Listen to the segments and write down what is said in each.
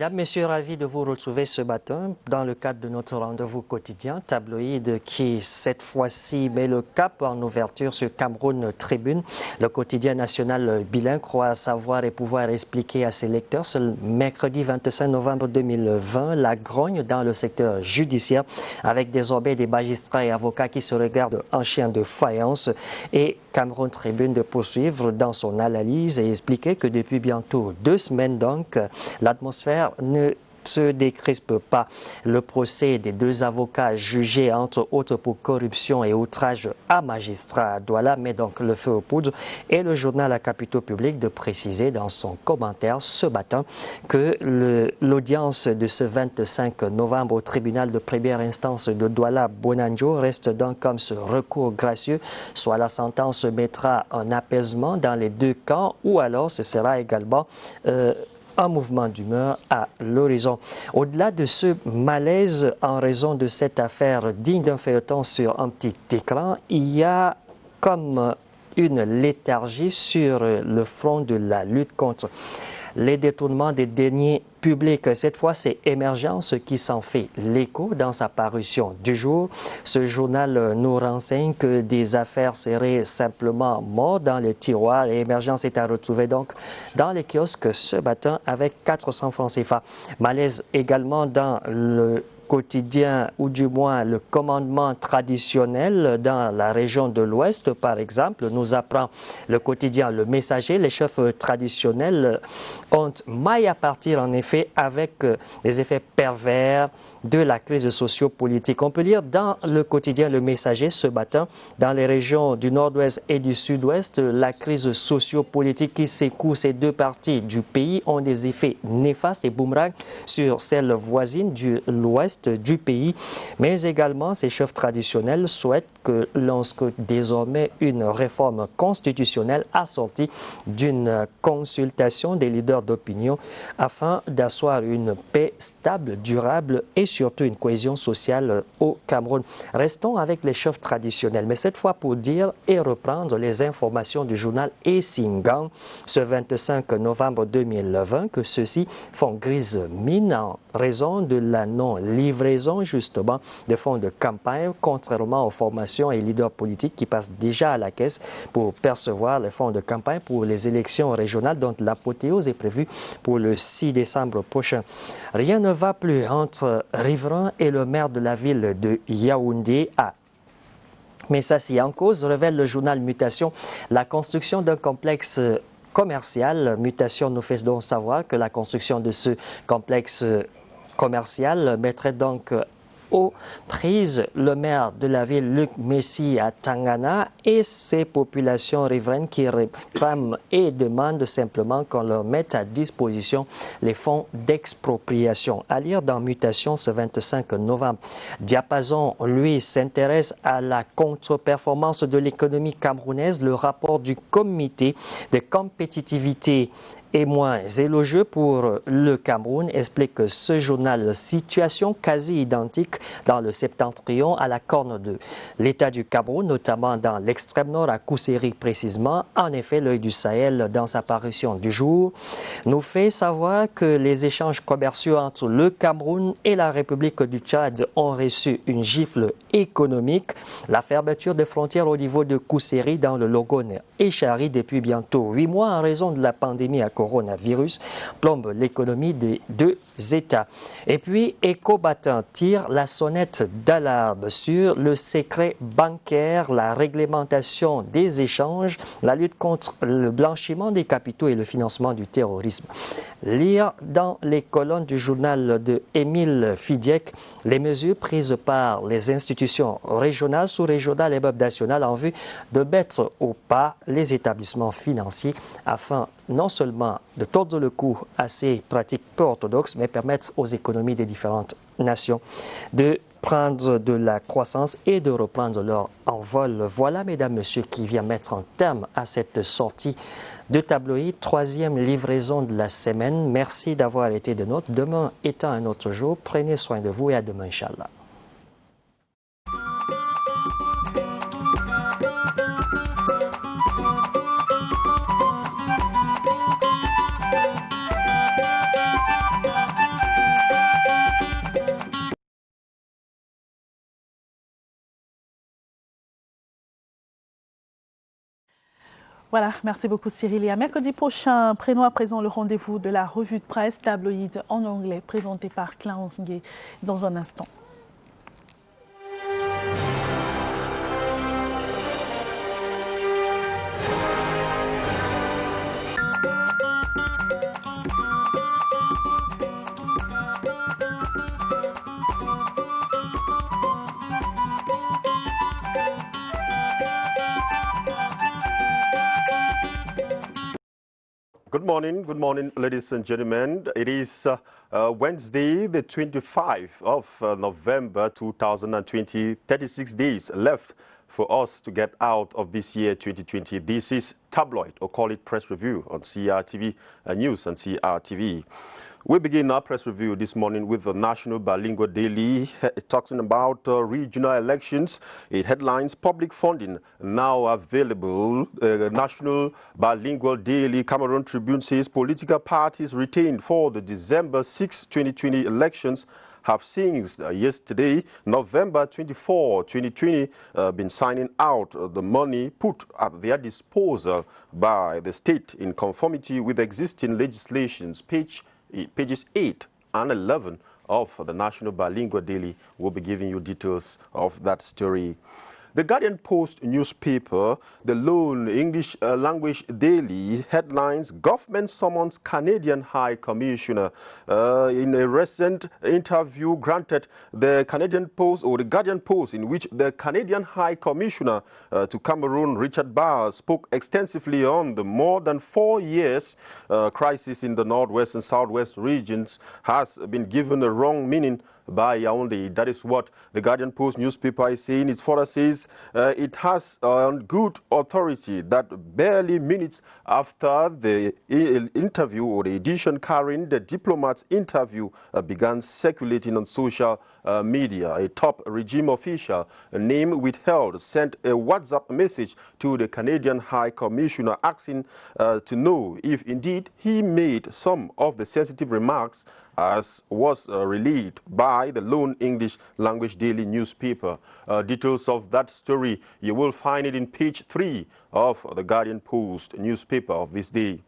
Mesdames, Messieurs, ravi de vous retrouver ce matin dans le cadre de notre rendez-vous quotidien tabloïd qui, cette fois-ci, met le cap en ouverture sur Cameroun Tribune. Le quotidien national bilingue croit savoir et pouvoir expliquer à ses lecteurs ce mercredi 25 novembre 2020 la grogne dans le secteur judiciaire avec désormais des magistrats et avocats qui se regardent en chien de faïence et Cameroun Tribune de poursuivre dans son analyse et expliquer que depuis bientôt 2 semaines donc, l'atmosphère ne se décrispe pas. Le procès des 2 avocats jugés entre autres pour corruption et outrage à magistrat à Douala met donc le feu aux poudres et le journal à capitaux publics de préciser dans son commentaire ce matin que l'audience de ce 25 novembre au tribunal de première instance de Douala Bonanjo reste donc comme ce recours gracieux, soit la sentence mettra un apaisement dans les 2 camps ou alors ce sera également un mouvement d'humeur à l'horizon. Au-delà de ce malaise en raison de cette affaire digne d'un feuilleton sur un petit écran, il y a comme une léthargie sur le front de la lutte contre les détournements des deniers publics. Cette fois, c'est Émergence qui s'en fait l'écho dans sa parution du jour. Ce journal nous renseigne que des affaires seraient simplement mortes dans les tiroirs et Émergence est à retrouver donc dans les kiosques ce matin avec 400 francs CFA. Malaise également dans le quotidien ou du moins le commandement traditionnel dans la région de l'Ouest, par exemple, nous apprend le quotidien Le Messager. Les chefs traditionnels ont maille à partir en effet avec les effets pervers de la crise socio-politique. On peut lire dans le quotidien Le Messager ce matin, dans les régions du Nord-Ouest et du Sud-Ouest, la crise socio-politique qui secoue ces 2 parties du pays ont des effets néfastes et boomerang sur celles voisines de l'Ouest du pays, mais également ces chefs traditionnels souhaitent que l'on scrute désormais une réforme constitutionnelle assortie d'une consultation des leaders d'opinion afin d'asseoir une paix stable, durable et surtout une cohésion sociale au Cameroun. Restons avec les chefs traditionnels, mais cette fois pour dire et reprendre les informations du journal Essingang ce 25 novembre 2020 que ceux-ci font grise mine en raison de la non-livraison justement de fonds de campagne, contrairement aux formations et leaders politiques qui passent déjà à la caisse pour percevoir les fonds de campagne pour les élections régionales dont l'apothéose est prévue pour le 6 décembre prochain. Rien ne va plus entre riverains et le maire de la ville de Yaoundé à mais ça, c'est en cause, révèle le journal Mutation, la construction d'un complexe commercial. Mutation nous fait donc savoir que la construction de ce complexe commercial mettrait donc aux prises le maire de la ville, Luc Messi, à Tangana et ses populations riveraines qui réclament et demandent simplement qu'on leur mette à disposition les fonds d'expropriation. À lire dans Mutation ce 25 novembre. Diapason, lui, s'intéresse à la contre-performance de l'économie camerounaise. Le rapport du comité de compétitivité est moins élogieux pour le Cameroun, explique que ce journal, situation quasi identique dans le septentrion à la corne de l'État du Cameroun, notamment dans l'extrême nord à Kousséri précisément. En effet, l'œil du Sahel, dans sa parution du jour, nous fait savoir que les échanges commerciaux entre le Cameroun et la République du Tchad ont reçu une gifle économique. La fermeture des frontières au niveau de Kousséri dans le Logone et Chari depuis bientôt 8 mois en raison de la pandémie à coronavirus plombe l'économie des 2 États. Et puis, Ecobatin tire la sonnette d'alarme sur le secret bancaire, la réglementation des échanges, la lutte contre le blanchiment des capitaux et le financement du terrorisme. Lire dans les colonnes du journal de Émile Fidiec les mesures prises par les institutions régionales, sous-régionales et même nationales en vue de mettre au pas les établissements financiers afin non seulement de tordre le cou à ces pratiques peu orthodoxes, mais permettre aux économies des différentes nations de prendre de la croissance et de reprendre leur envol. Voilà, mesdames, messieurs, qui vient mettre un terme à cette sortie de tabloïd, 3e livraison de la semaine. Merci d'avoir été de nôtres. Demain étant un autre jour, prenez soin de vous et à demain, Inch'Allah. Voilà, merci beaucoup Cyril. Et à mercredi prochain, prenons à présent le rendez-vous de la revue de presse tabloïd en anglais présentée par Clarence Ngué dans un instant. Good morning, ladies and gentlemen. It is Wednesday, the 25th of November 2020, 36 days left for us to get out of this year 2020. This is Tabloid, or call it Press Review on CRTV News and CRTV. We begin our press review this morning with the National Bilingual Daily, talking about regional elections. It headlines public funding now available. National Bilingual Daily Cameroon Tribune says political parties retained for the December 6, 2020 elections have since yesterday, November 24, 2020, been signing out the money put at their disposal by the state in conformity with existing legislations. Pages 8 and 11 of the National Bilingual Daily will be giving you details of that story. The Guardian Post newspaper, the lone English language daily, headlines government summons Canadian High Commissioner. In a recent interview granted the Canadian Post, or the Guardian Post, in which the Canadian High Commissioner to Cameroon, Richard Barr, spoke extensively on the more than 4 years crisis in the northwest and southwest regions, has been given a wrong meaning by Yaoundé. That is what the Guardian Post newspaper is saying. It further says it has on good authority that barely minutes after the interview, or the edition carrying the diplomat's interview, began circulating on social media, a top regime official, name withheld, sent a WhatsApp message to the Canadian High Commissioner asking to know if indeed he made some of the sensitive remarks as was relayed by the lone English language daily newspaper. Details of that story, you will find it in page 3 of the Guardian Post newspaper of this day.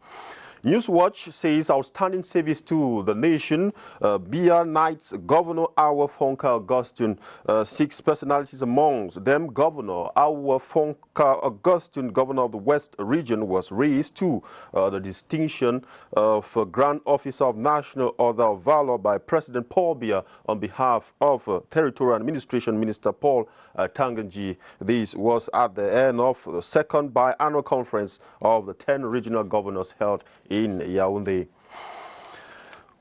Newswatch says outstanding service to the nation. BR Knights Governor Awa Fonka Augustine. 6 personalities amongst them Governor Awa Fonka Augustine, Governor of the West Region, was raised to the distinction of Grand Officer of National Order of Valor by President Paul Biya on behalf of Territorial Administration Minister Paul Tanganji. This was at the end of the second biannual conference of the 10 regional governors held in Yaoundé.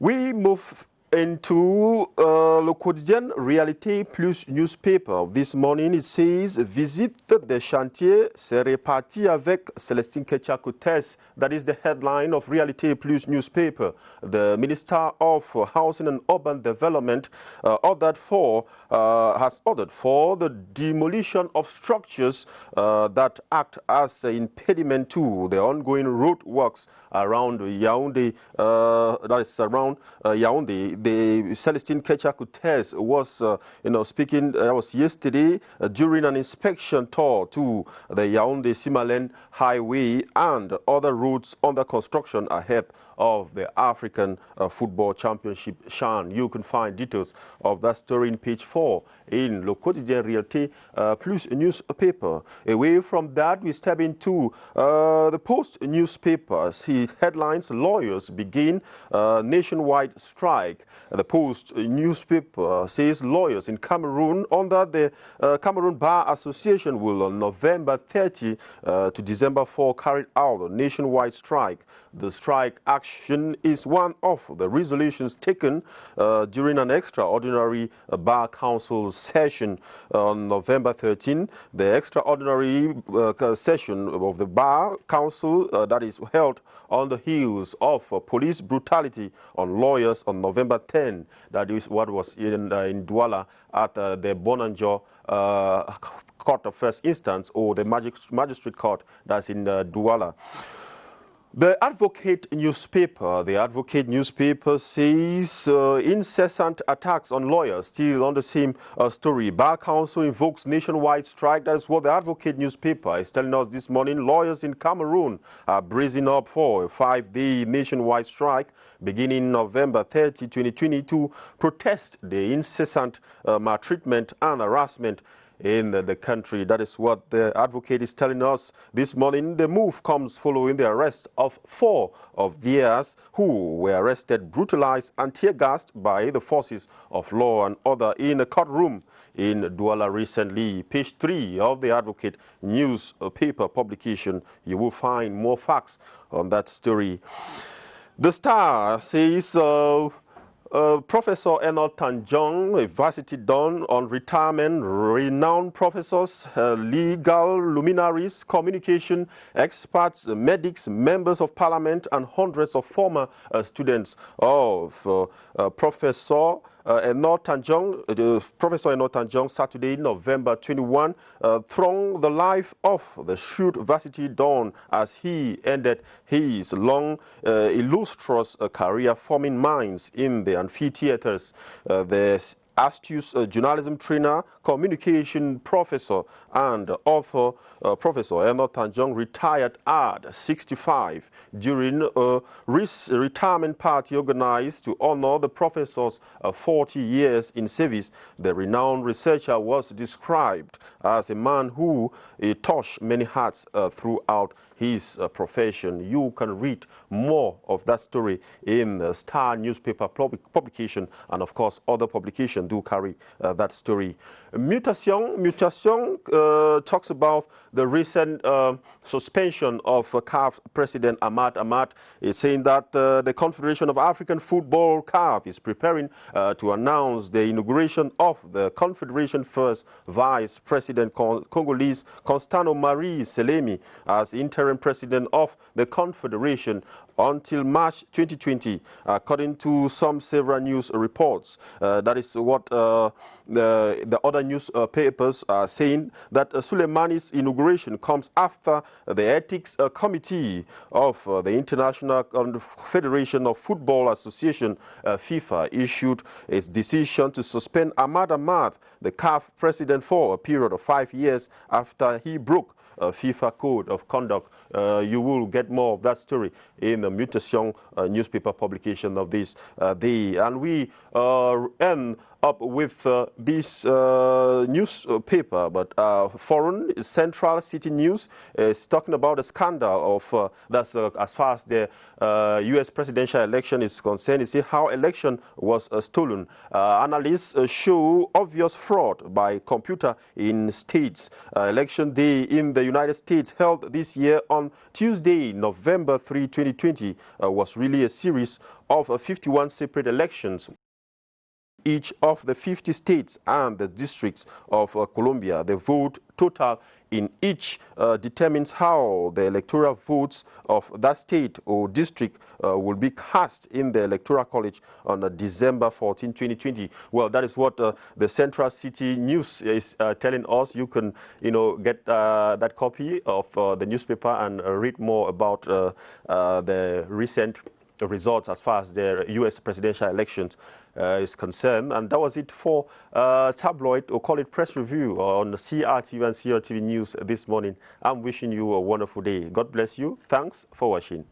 We move into Le Quotidien Réalité Plus newspaper. This morning it says visite des chantiers c'est réparti avec Célestine Ketchakoutes. That is the headline of Réalité Plus newspaper. The Minister of Housing and Urban Development has ordered for the demolition of structures that act as an impediment to the ongoing road works around Yaoundé. That is around Yaoundé. The Célestine Ketchakoutes was, speaking. That was yesterday during an inspection tour to the Yaoundé-Simalen Highway and other routes under construction ahead of the African Football Championship CHAN. You can find details of that story in page 4 in Le Quotidien Réalité Plus newspaper. Away from that, we step into the Post newspaper. See headlines: lawyers begin nationwide strike. The Post newspaper says lawyers in Cameroon under the Cameroon Bar Association will on November 30 to December 4 carry out a nationwide strike. The strike action is one of the resolutions taken during an extraordinary Bar Council session on November 13. The extraordinary session of the Bar Council that is held on the heels of police brutality on lawyers on November 10. That is what was in Douala at the Bonanjo Court of First Instance, or the Magistrate Court that's in Douala. The Advocate newspaper says incessant attacks on lawyers, still on the same story. Bar Council invokes nationwide strike. That's what the Advocate newspaper is telling us this morning. Lawyers in Cameroon are bracing up for a 5-day nationwide strike beginning November 30, 2020 to protest the incessant maltreatment and harassment in the country. That is what the Advocate is telling us this morning. The move comes following the arrest of 4 of theirs who were arrested, brutalized and tear-gassed by the forces of law and order in a courtroom in Douala recently. Page 3 of the Advocate newspaper publication, you will find more facts on that story. The Star says Professor Enoch Tanjong, a varsity don on retirement, renowned professors, legal luminaries, communication experts, medics, members of parliament, and hundreds of former students of Professor Enoch Tanjong, Saturday, November 21, thronged the life of the shrewd varsity don as he ended his long, illustrious career forming minds in the amphitheaters. The astute journalism trainer, communication professor, and author Professor Enoch Tanjong retired at 65 during a retirement party organized to honor the professor's 40 years in service. The renowned researcher was described as a man who touched many hearts throughout his profession. You can read more of that story in the Star newspaper publication, and of course other publications do carry that story. Mutation talks about the recent suspension of CAF President Ahmad Ahmad. Is saying that the Confederation of African Football, CAF, is preparing to announce the inauguration of the Confederation first Vice President Congolese Constantino Marie Selemi as interim president of the Confederation until March 2020, according to several news reports. That is what the other newspapers are saying, that Suleimani's inauguration comes after the Ethics Committee of the International Federation of Football Association, FIFA, issued its decision to suspend Ahmad Ahmad, the CAF president, for a period of 5 years after he broke FIFA code of conduct. You will get more of that story in the Mutation newspaper publication of this day. And we end up with this newspaper, but Foreign Central City News is talking about a scandal of that's as far as the U.S. presidential election is concerned. You see how election was stolen. Analysts show obvious fraud by computer in states. Election day in the United States held this year on Tuesday, November 3, 2020, was really a series of 51 separate elections. Each of the 50 states and the districts of Colombia. The vote total in each determines how the electoral votes of that state or district will be cast in the Electoral College on December 14, 2020. Well, that is what the Central City News is telling us. You can, get that copy of the newspaper and read more about the recent results as far as the U.S. presidential elections is concerned. And that was it for Tabloid, or call it Press Review, on CRTV and CRTV News this morning. I'm wishing you a wonderful day. God bless you. Thanks for watching.